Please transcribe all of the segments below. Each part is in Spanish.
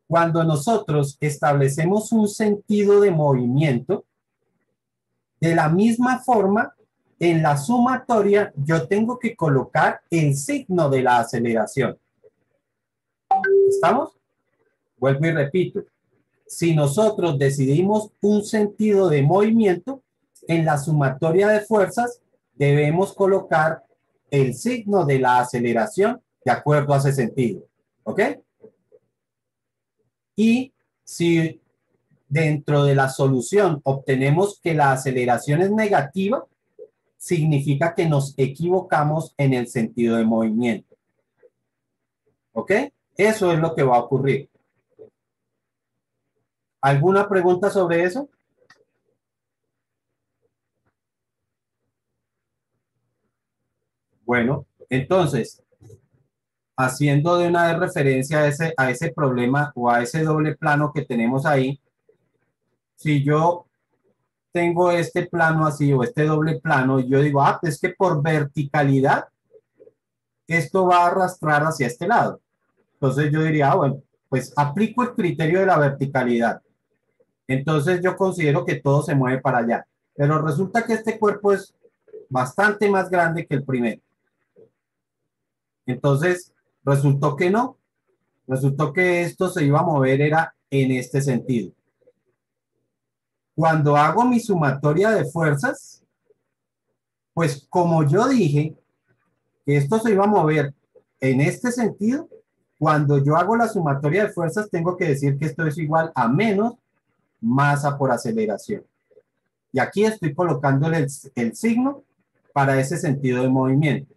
Cuando nosotros establecemos un sentido de movimiento, de la misma forma, en la sumatoria yo tengo que colocar el signo de la aceleración. ¿Estamos? Vuelvo y repito. Si nosotros decidimos un sentido de movimiento, en la sumatoria de fuerzas debemos colocar el signo de la aceleración de acuerdo a ese sentido. ¿Ok? Y si dentro de la solución obtenemos que la aceleración es negativa, significa que nos equivocamos en el sentido de movimiento. ¿Ok? Eso es lo que va a ocurrir. ¿Alguna pregunta sobre eso? Bueno, entonces, haciendo de una vez referencia a ese problema o a ese doble plano que tenemos ahí, si yo tengo este plano así o este doble plano, yo digo, ah, es que por verticalidad esto va a arrastrar hacia este lado. Entonces yo diría, ah, bueno, pues aplico el criterio de la verticalidad. Entonces yo considero que todo se mueve para allá. Pero resulta que este cuerpo es bastante más grande que el primero. Entonces resultó que no. Resultó que esto se iba a mover era en este sentido. Cuando hago mi sumatoria de fuerzas, pues como yo dije que esto se iba a mover en este sentido, cuando yo hago la sumatoria de fuerzas tengo que decir que esto es igual a menos masa por aceleración. Y aquí estoy colocándole el signo para ese sentido de movimiento.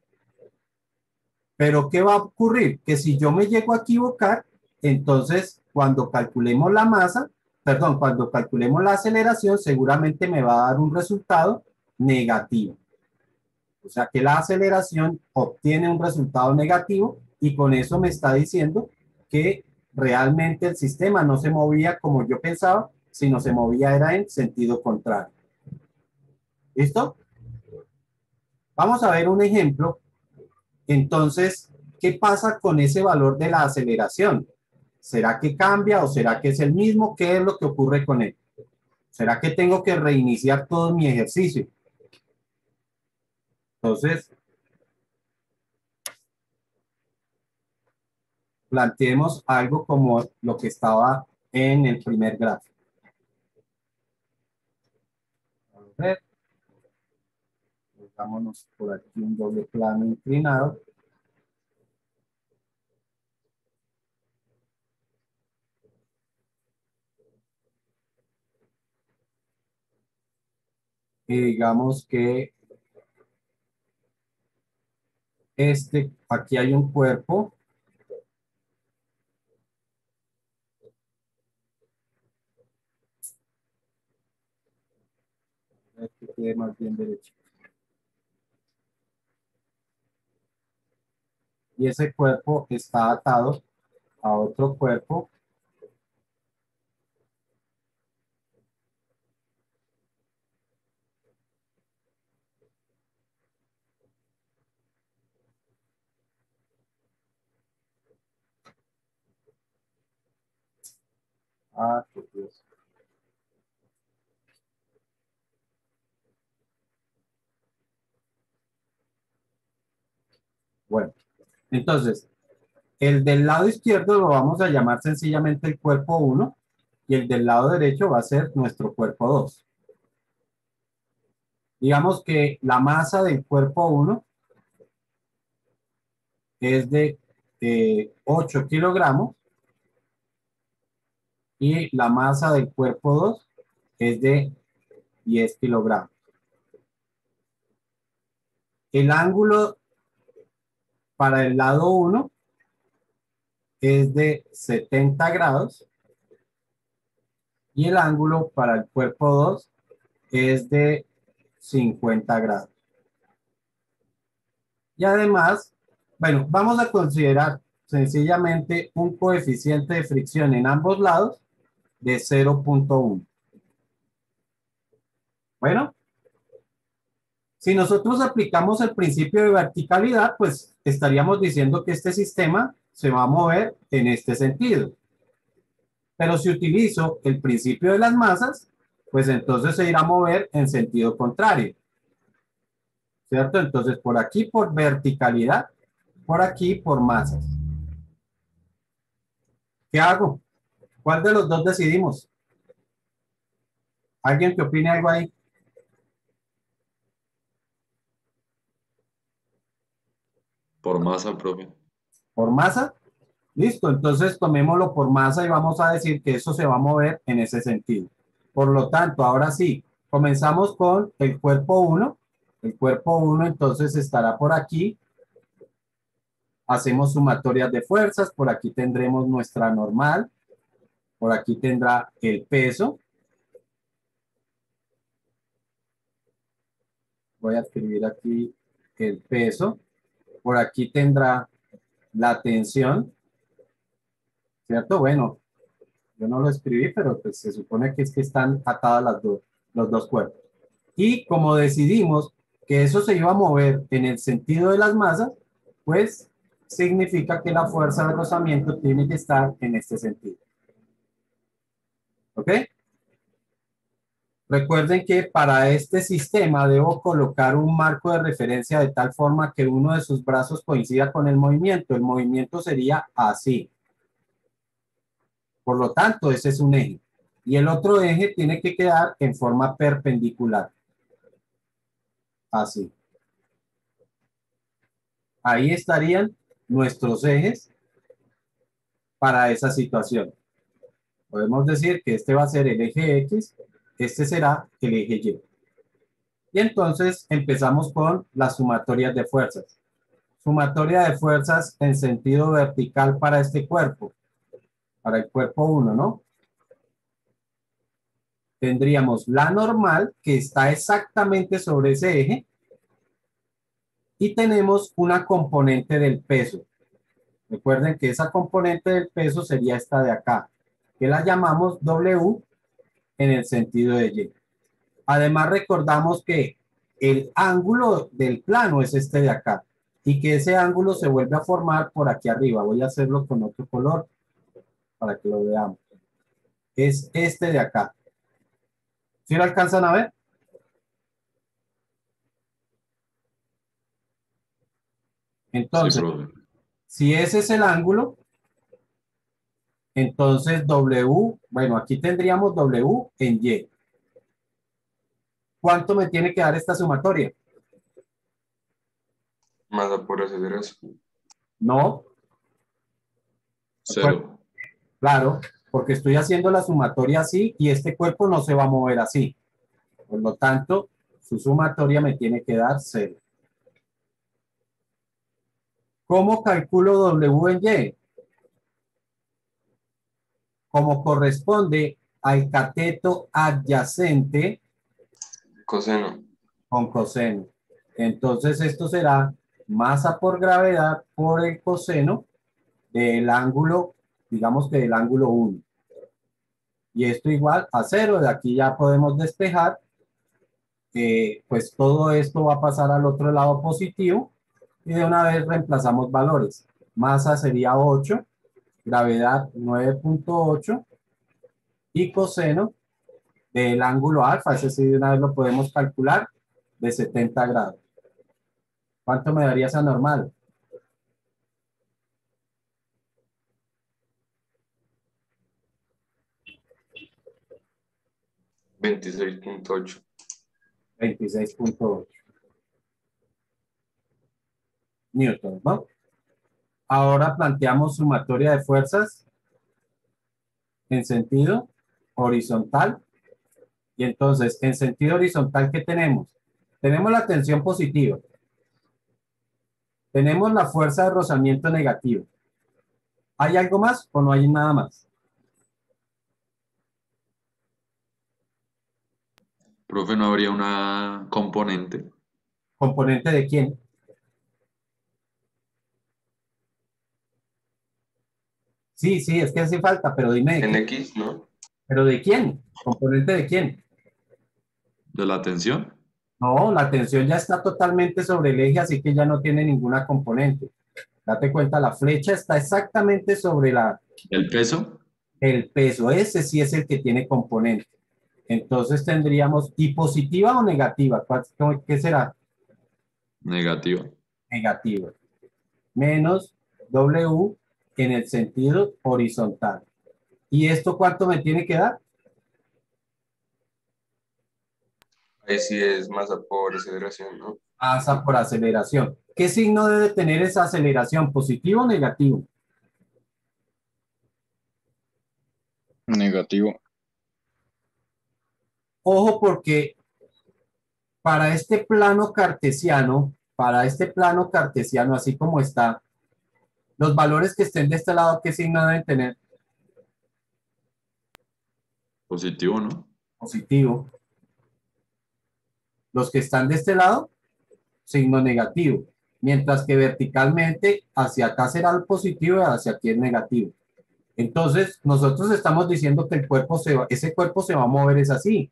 Pero ¿qué va a ocurrir? Que si yo me llego a equivocar, entonces cuando calculemos la masa, perdón, cuando calculemos la aceleración, seguramente me va a dar un resultado negativo. O sea que la aceleración obtiene un resultado negativo y con eso me está diciendo que realmente el sistema no se movía como yo pensaba, sino se movía era en sentido contrario. ¿Listo? Vamos a ver un ejemplo. Entonces, ¿qué pasa con ese valor de la aceleración? ¿Será que cambia o será que es el mismo? ¿Qué es lo que ocurre con él? ¿Será que tengo que reiniciar todo mi ejercicio? Entonces, planteemos algo como lo que estaba en el primer gráfico. A ver, pongámonos por aquí un doble plano inclinado. Y digamos que aquí hay un cuerpo. Que quede más bien derecho. Y ese cuerpo está atado a otro cuerpo. Ah, qué Dios. Bueno, entonces, el del lado izquierdo lo vamos a llamar sencillamente el cuerpo 1 y el del lado derecho va a ser nuestro cuerpo 2. Digamos que la masa del cuerpo 1 es de 8 kilogramos y la masa del cuerpo 2 es de 10 kilogramos. El ángulo para el lado 1 es de 70 grados y el ángulo para el cuerpo 2 es de 50 grados. Y además, bueno, vamos a considerar sencillamente un coeficiente de fricción en ambos lados de 0.1. Bueno, si nosotros aplicamos el principio de verticalidad, pues estaríamos diciendo que este sistema se va a mover en este sentido. Pero si utilizo el principio de las masas, pues entonces se irá a mover en sentido contrario, ¿cierto? Entonces por aquí por verticalidad, por aquí por masas. ¿Qué hago? ¿Cuál de los dos decidimos? ¿Alguien que opine algo ahí? Por masa, profe. ¿Por masa? Listo, entonces tomémoslo por masa y vamos a decir que eso se va a mover en ese sentido. Por lo tanto, ahora sí, comenzamos con el cuerpo 1. El cuerpo 1 entonces estará por aquí. Hacemos sumatorias de fuerzas. Por aquí tendremos nuestra normal. Por aquí tendrá el peso. Voy a escribir aquí el peso. Por aquí tendrá la tensión, ¿cierto? Bueno, yo no lo escribí, pero pues se supone que es que están atadas los dos cuerpos. Y como decidimos que eso se iba a mover en el sentido de las masas, pues significa que la fuerza de rozamiento tiene que estar en este sentido. ¿Ok? Recuerden que para este sistema debo colocar un marco de referencia de tal forma que uno de sus brazos coincida con el movimiento. El movimiento sería así. Por lo tanto, ese es un eje. Y el otro eje tiene que quedar en forma perpendicular. Así. Ahí estarían nuestros ejes para esa situación. Podemos decir que este va a ser el eje X, este será el eje Y. Y entonces empezamos con las sumatorias de fuerzas. Sumatoria de fuerzas en sentido vertical para este cuerpo, para el cuerpo 1, ¿no? Tendríamos la normal, que está exactamente sobre ese eje, y tenemos una componente del peso. Recuerden que esa componente del peso sería esta de acá, que la llamamos W en el sentido de Y. Además, recordamos que el ángulo del plano es este de acá y que ese ángulo se vuelve a formar por aquí arriba. Voy a hacerlo con otro color para que lo veamos. Es este de acá. ¿Sí lo alcanzan a ver? Sí, Entonces, profe. si ese es el ángulo, entonces W, bueno, aquí tendríamos W en Y. ¿Cuánto me tiene que dar esta sumatoria? Masa por hacer eso. No, Cero. claro, porque estoy haciendo la sumatoria así y este cuerpo no se va a mover así. Por lo tanto, su sumatoria me tiene que dar 0. ¿Cómo calculo W en Y? Como corresponde al cateto adyacente Coseno. con coseno. Entonces esto será masa por gravedad por el coseno del ángulo, digamos que del ángulo 1. Y esto igual a 0. De aquí ya podemos despejar. Pues todo esto va a pasar al otro lado positivo. Y de una vez reemplazamos valores. Masa sería 8, gravedad 9.8 y coseno del ángulo alfa, ese sí de una vez lo podemos calcular, de 70 grados. ¿Cuánto me daría esa normal? 26.8. 26.8 newtons, ¿no? Ahora planteamos sumatoria de fuerzas en sentido horizontal. Y entonces, en sentido horizontal, ¿qué tenemos? Tenemos la tensión positiva. Tenemos la fuerza de rozamiento negativa. ¿Hay algo más o no hay nada más? Profe, ¿no habría una componente ¿Componente de quién? Sí, sí, es que hace falta, pero dime de en quién. X, no? ¿Pero de quién? ¿Componente de quién? ¿De la tensión? No, la tensión ya está totalmente sobre el eje, así que ya no tiene ninguna componente. Date cuenta, la flecha está exactamente sobre la... ¿El peso? El peso, ese sí es el que tiene componente. Entonces tendríamos, ¿y positiva o negativa? ¿Qué será? Negativa. Negativa. Menos W en el sentido horizontal. ¿Y esto cuánto me tiene que dar? Ahí sí es masa por aceleración, ¿no? Masa por aceleración. ¿Qué signo debe tener esa aceleración? ¿Positivo o negativo? Negativo. Ojo porque para este plano cartesiano, así como está, los valores que estén de este lado, ¿qué signo deben tener? Positivo, ¿no? Positivo. Los que están de este lado, signo negativo. Mientras que verticalmente, hacia acá será el positivo y hacia aquí el negativo. Entonces, nosotros estamos diciendo que ese cuerpo se va a mover es así.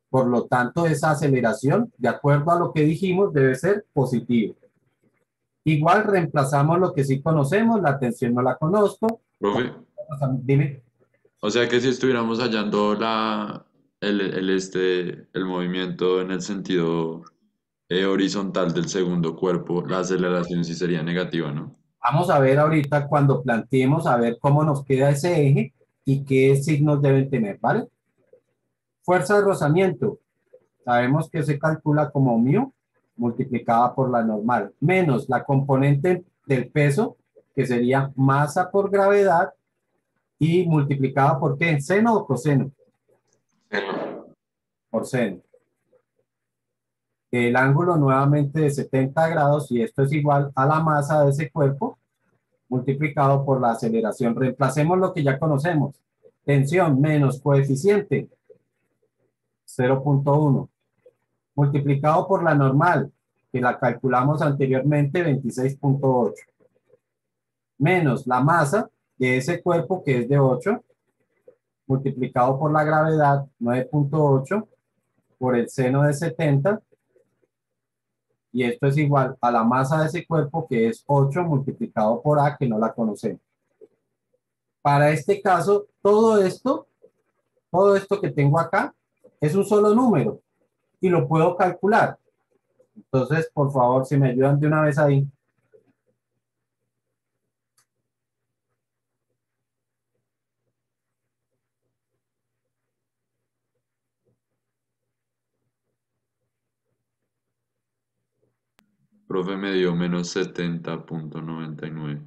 Por lo tanto, esa aceleración, de acuerdo a lo que dijimos, debe ser positiva. Igual reemplazamos lo que sí conocemos, la tensión no la conozco. Profe, Dime. o sea que si estuviéramos hallando el movimiento en el sentido horizontal del segundo cuerpo, la aceleración sí sería negativa, ¿no? Vamos a ver ahorita cuando planteemos a ver cómo nos queda ese eje y qué signos deben tener, ¿vale? Fuerza de rozamiento. Sabemos que se calcula como mu multiplicada por la normal, menos la componente del peso, que sería masa por gravedad, y multiplicada por ¿qué? ¿Seno o coseno? Seno. Por seno. El ángulo nuevamente de 70 grados, y esto es igual a la masa de ese cuerpo, multiplicado por la aceleración. Reemplacemos lo que ya conocemos. Tensión menos coeficiente, 0,1, multiplicado por la normal, que la calculamos anteriormente, 26,8, menos la masa de ese cuerpo, que es de 8, multiplicado por la gravedad, 9,8, por el seno de 70, y esto es igual a la masa de ese cuerpo, que es 8, multiplicado por A, que no la conocemos. Para este caso, todo esto que tengo acá, es un solo número, y lo puedo calcular. Entonces, por favor, si me ayudan de una vez ahí. Profe me dio menos 70,99.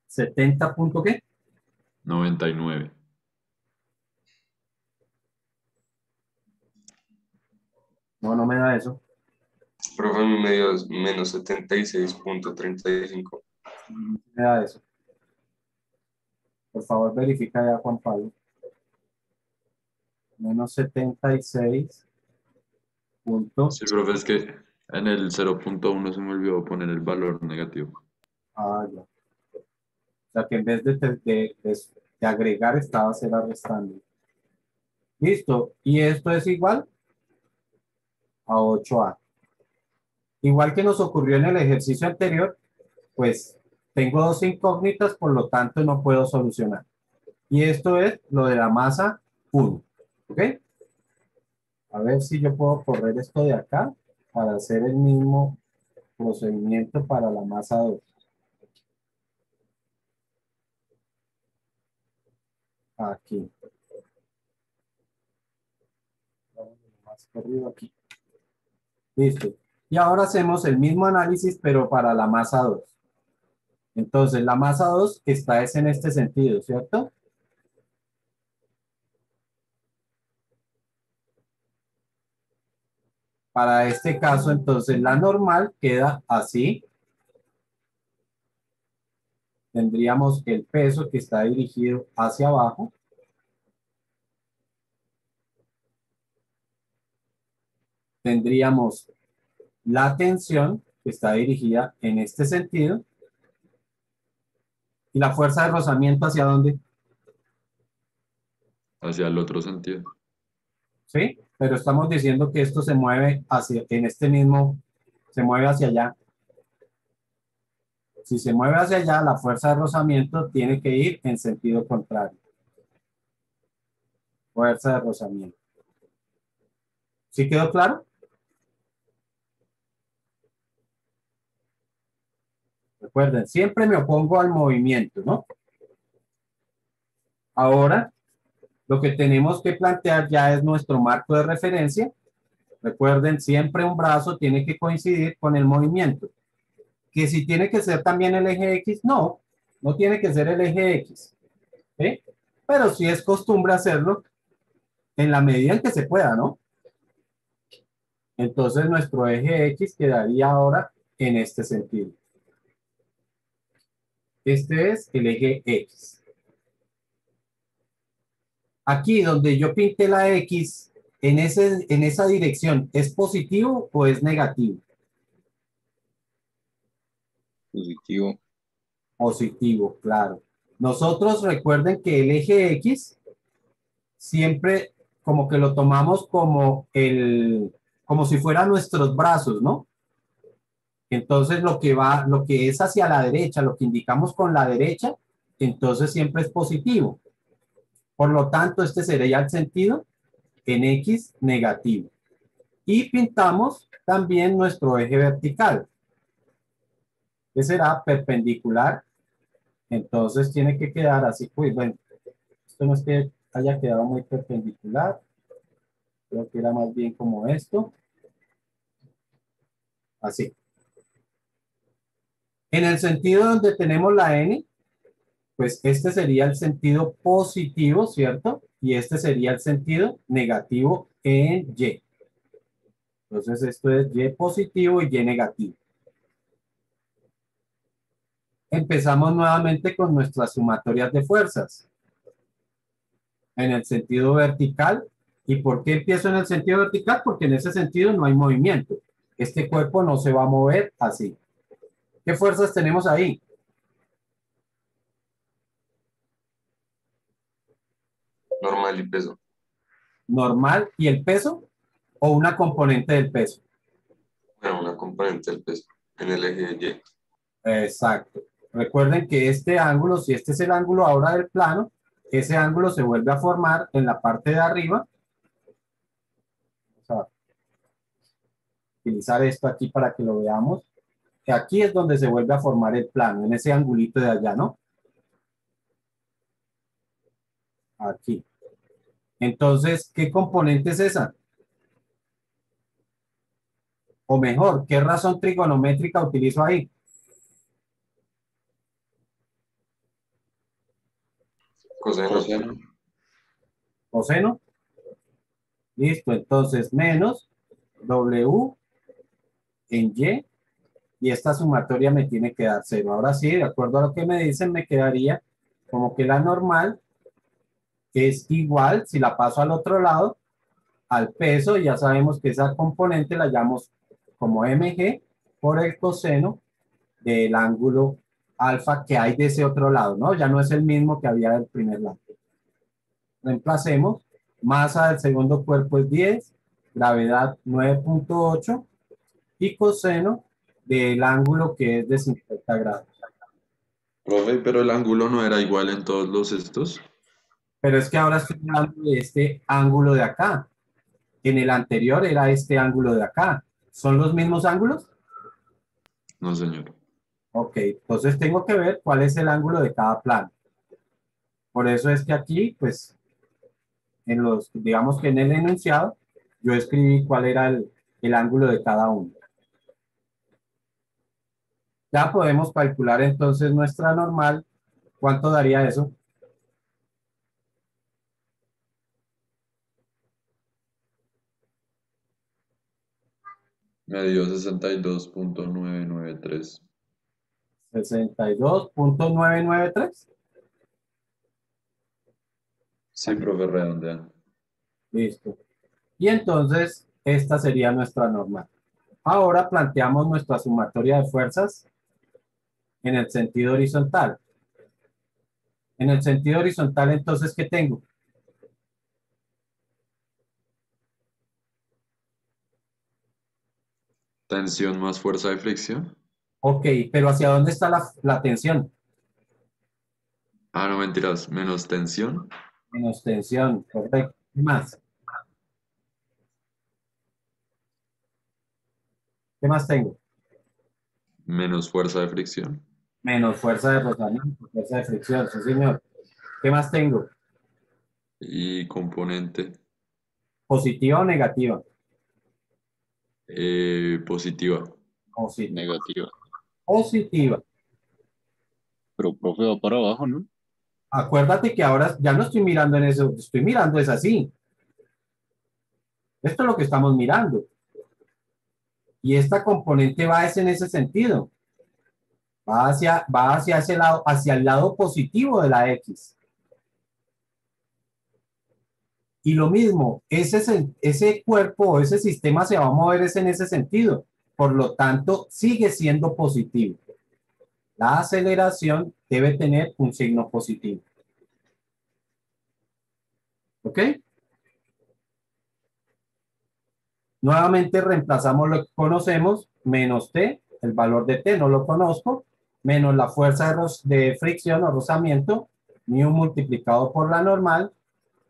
70 punto ¿qué? 99. No, no me da eso. Profe, a mí me dio menos 76,35. No me da eso. Por favor, verifica ya, Juan Pablo. Menos 76 punto. Sí, profe, es que en el 0,1 se me olvidó poner el valor negativo. Ah, ya. O sea que en vez de agregar, estaba a ser restando. Listo. Y esto es igual a 8A. Igual que nos ocurrió en el ejercicio anterior, pues tengo dos incógnitas, por lo tanto no puedo solucionar. Y esto es lo de la masa 1. ¿Ok? A ver si yo puedo correr esto de acá para hacer el mismo procedimiento para la masa 2. Aquí. Más corrido aquí. Listo. Y ahora hacemos el mismo análisis, pero para la masa 2. Entonces, la masa 2 está es en este sentido, ¿cierto? Para este caso, entonces, la normal queda así. Tendríamos el peso que está dirigido hacia abajo. Tendríamos la tensión que está dirigida en este sentido. ¿Y la fuerza de rozamiento hacia dónde? Hacia el otro sentido. ¿Sí? Pero estamos diciendo que esto se mueve hacia, en este mismo, se mueve hacia allá. Si se mueve hacia allá, la fuerza de rozamiento tiene que ir en sentido contrario. Fuerza de rozamiento. ¿Sí quedó claro? Recuerden, siempre me opongo al movimiento, ¿no? Ahora, lo que tenemos que plantear ya es nuestro marco de referencia. Recuerden, siempre un brazo tiene que coincidir con el movimiento. Que si tiene que ser también el eje X, no, no tiene que ser el eje X. ¿Sí? Pero sí es costumbre hacerlo en la medida en que se pueda, ¿no? Entonces nuestro eje X quedaría ahora en este sentido. Este es el eje X. Aquí donde yo pinté la X, en esa dirección, ¿es positivo o es negativo? Positivo. Positivo, claro. Nosotros recuerden que el eje X siempre como que lo tomamos como si fueran nuestros brazos, ¿no? Entonces lo que es hacia la derecha, lo que indicamos con la derecha, entonces siempre es positivo. Por lo tanto, este sería el sentido en X negativo. Y pintamos también nuestro eje vertical, que será perpendicular. Entonces tiene que quedar así. Pues bueno, esto no es que haya quedado muy perpendicular. Creo que era más bien como esto. Así. En el sentido donde tenemos la N, pues este sería el sentido positivo, ¿cierto? Y este sería el sentido negativo en Y. Entonces esto es Y positivo y Y negativo. Empezamos nuevamente con nuestras sumatorias de fuerzas. En el sentido vertical. ¿Y por qué empiezo en el sentido vertical? Porque en ese sentido no hay movimiento. Este cuerpo no se va a mover así. ¿Qué fuerzas tenemos ahí? Normal y peso. Normal y el peso o una componente del peso. Bueno, una componente del peso en el eje Y. Exacto. Recuerden que este ángulo, si este es el ángulo ahora del plano, ese ángulo se vuelve a formar en la parte de arriba. Vamos a utilizar esto aquí para que lo veamos. Que aquí es donde se vuelve a formar el plano, en ese angulito de allá, ¿no? Aquí. Entonces, ¿qué componente es esa? O mejor, ¿qué razón trigonométrica utilizo ahí? Coseno. Coseno. Coseno. Listo, entonces menos W en y esta sumatoria me tiene que dar cero. Ahora sí, de acuerdo a lo que me dicen, me quedaría como que la normal es igual, si la paso al otro lado, al peso, y ya sabemos que esa componente la llamamos como mg por el coseno del ángulo alfa que hay de ese otro lado, ¿no? Ya no es el mismo que había del primer lado. Reemplacemos, masa del segundo cuerpo es 10, gravedad 9.8 y coseno del ángulo que es de 50 grados. Profe, pero el ángulo no era igual en todos los estos. Pero es que ahora estoy hablando de este ángulo de acá. En el anterior era este ángulo de acá. ¿Son los mismos ángulos? No, señor. Ok, entonces tengo que ver cuál es el ángulo de cada plano. Por eso es que aquí, pues, digamos que en el enunciado, yo escribí cuál era el ángulo de cada uno. Ya podemos calcular entonces nuestra normal. ¿Cuánto daría eso? Me dio 62.993. 62.993. Sí, profe, redondean. Listo. Y entonces, esta sería nuestra normal. Ahora planteamos nuestra sumatoria de fuerzas en el sentido horizontal. En el sentido horizontal, entonces, ¿qué tengo? Tensión más fuerza de fricción. Ok, pero ¿hacia dónde está la tensión? Ah, no mentiras, menos tensión Menos tensión, correcto. ¿Qué más? ¿Qué más tengo? menos fuerza de fricción Menos fuerza de rozamiento, fuerza de fricción, sí, señor. ¿Qué más tengo? y componente ¿Positiva o negativa? positiva. Positiva. Negativa. Positiva. Pero profe va para abajo, ¿no? Acuérdate que ahora ya no estoy mirando en eso, estoy mirando es así. Esto es lo que estamos mirando. Y esta componente va es en ese sentido. Va hacia ese lado, hacia el lado positivo de la X. Y lo mismo, ese cuerpo o ese sistema se va a mover es en ese sentido. Por lo tanto, sigue siendo positivo. La aceleración debe tener un signo positivo. ¿Ok? Nuevamente reemplazamos lo que conocemos, menos T, el valor de T no lo conozco, menos la fuerza de fricción o rozamiento, mu multiplicado por la normal,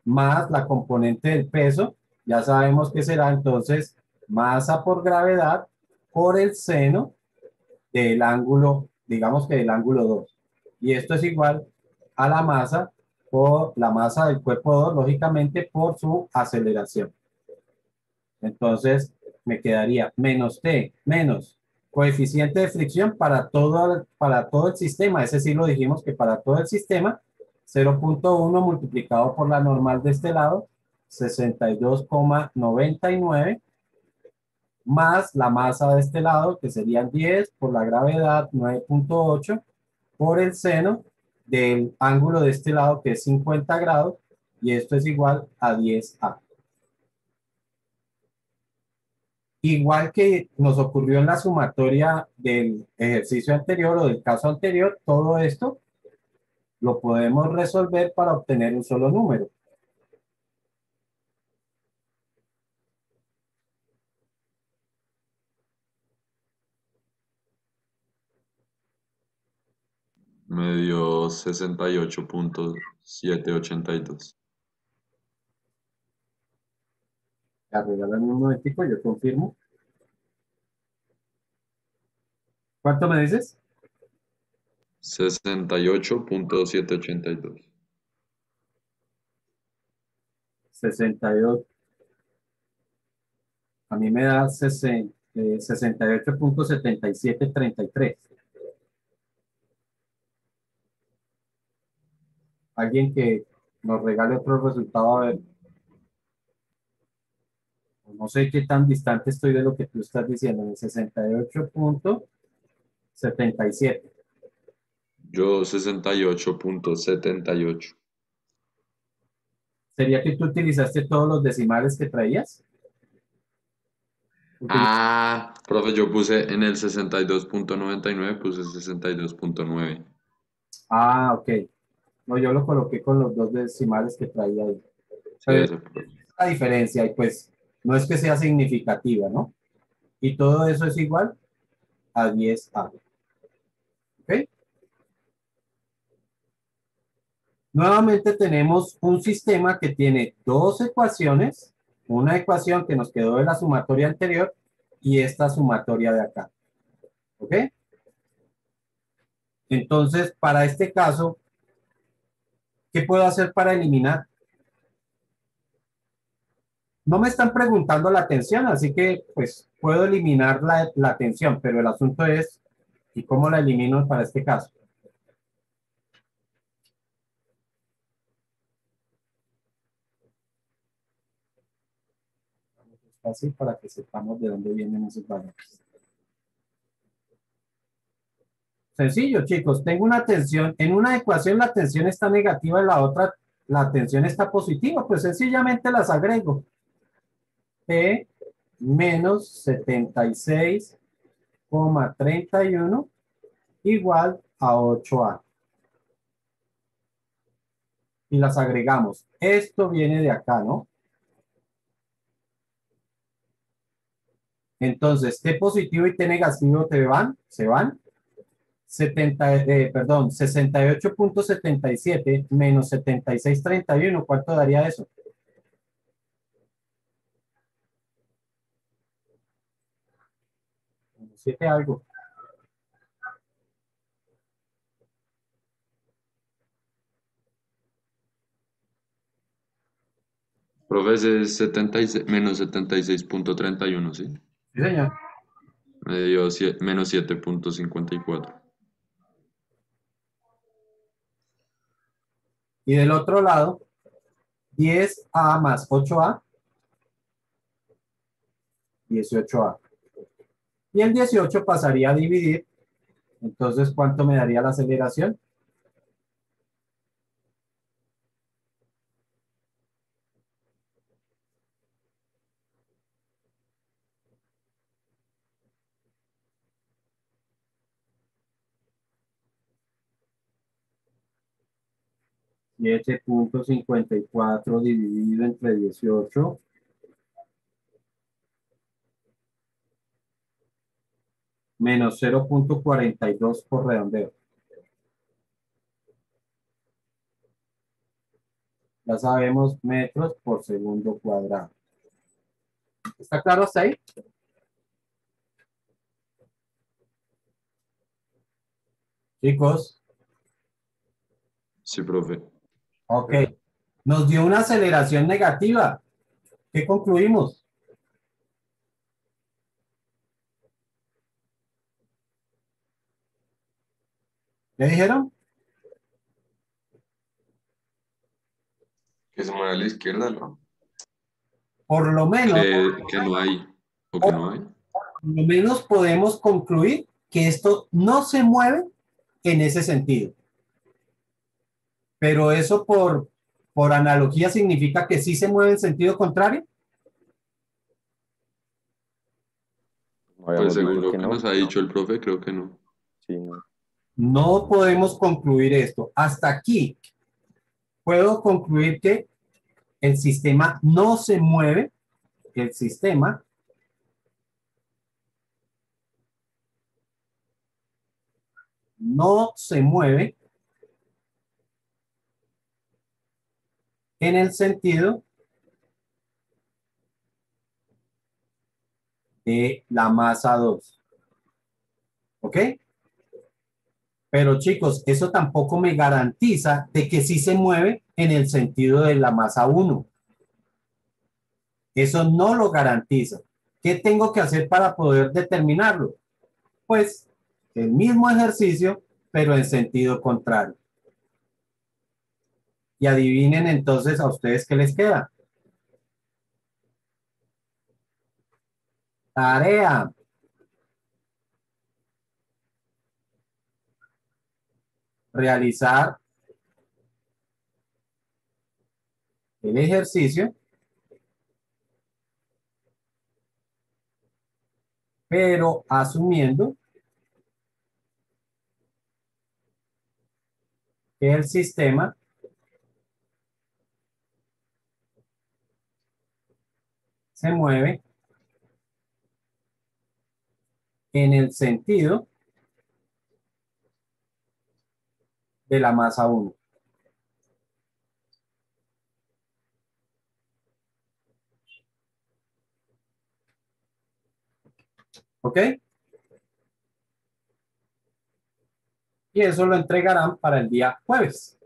más la componente del peso, ya sabemos que será entonces masa por gravedad por el seno del ángulo, digamos que del ángulo 2. Y esto es igual a la masa por la masa del cuerpo 2, lógicamente por su aceleración. Entonces me quedaría menos T, menos coeficiente de fricción para todo el sistema. Ese sí lo dijimos que para todo el sistema, 0.1 multiplicado por la normal de este lado, 62,99, más la masa de este lado, que serían 10 por la gravedad, 9.8, por el seno del ángulo de este lado, que es 50 grados, y esto es igual a 10A. Igual que nos ocurrió en la sumatoria del ejercicio anterior o del caso anterior, todo esto lo podemos resolver para obtener un solo número. Me dio 68.782. Ya, regálame un momentico, yo confirmo. ¿Cuánto me dices? 68.782. 68. A mí me da 68,7733. Alguien que nos regale otro resultado, a ver. No sé qué tan distante estoy de lo que tú estás diciendo, en el 68,77. Yo 68.78. ¿Sería que tú utilizaste todos los decimales que traías? Ah, profe, yo puse en el 62.99, puse 62.9. Ah, ok. No, yo lo coloqué con los dos decimales que traía ahí. Sí, Pero esa eso, profe. es la diferencia y pues no es que sea significativa, ¿no? Y todo eso es igual a 10A. ¿Ok? Nuevamente tenemos un sistema que tiene dos ecuaciones, una ecuación que nos quedó de la sumatoria anterior y esta sumatoria de acá. ¿Ok? Entonces, para este caso, ¿qué puedo hacer para eliminar? No me están preguntando la tensión, así que pues puedo eliminar la tensión, pero el asunto es, ¿y cómo la elimino para este caso? Fácil para que sepamos de dónde vienen esos valores. Sencillo, chicos, tengo una tensión, en una ecuación la tensión está negativa, en la otra la tensión está positiva, pues sencillamente las agrego. T menos 76,31 igual a 8A. Y las agregamos. Esto viene de acá, ¿no? Entonces, T positivo y T negativo se van. perdón, 68.77 menos 76.31, ¿cuánto daría eso? Siete algo. Profe, ese es 76, menos 76.31, ¿sí? Sí, señor. Me dio menos 7.54. Y del otro lado, 10A más 8A, 18A. Y el 18 pasaría a dividir. Entonces, ¿cuánto me daría la aceleración? Siete punto cincuenta y cuatro dividido entre 18 menos 0.42 por redondeo. Ya sabemos metros por segundo cuadrado. ¿Está claro hasta ahí? Chicos, Sí, profe. ok. Nos dio una aceleración negativa. ¿Qué concluimos? ¿Qué dijeron? Que se mueve a la izquierda, ¿no? Por lo menos, Que no hay, o que no hay. por lo menos podemos concluir que esto no se mueve en ese sentido. Pero eso por analogía significa que sí se mueve en sentido contrario. No Pues habíamos según dicho lo que que no. nos ha dicho el profe, creo que no. Sí, no. No podemos concluir esto. Hasta aquí puedo concluir que el sistema no se mueve, el sistema no se mueve en el sentido de la masa 2. ¿Ok? Pero chicos, eso tampoco me garantiza de que sí se mueve en el sentido de la masa 1. Eso no lo garantiza. ¿Qué tengo que hacer para poder determinarlo? Pues el mismo ejercicio, pero en sentido contrario. Y adivinen entonces a ustedes qué les queda. Tarea. Realizar el ejercicio, pero asumiendo que el sistema se mueve en el sentido de la masa 1. ¿Ok? Y eso lo entregarán para el día jueves.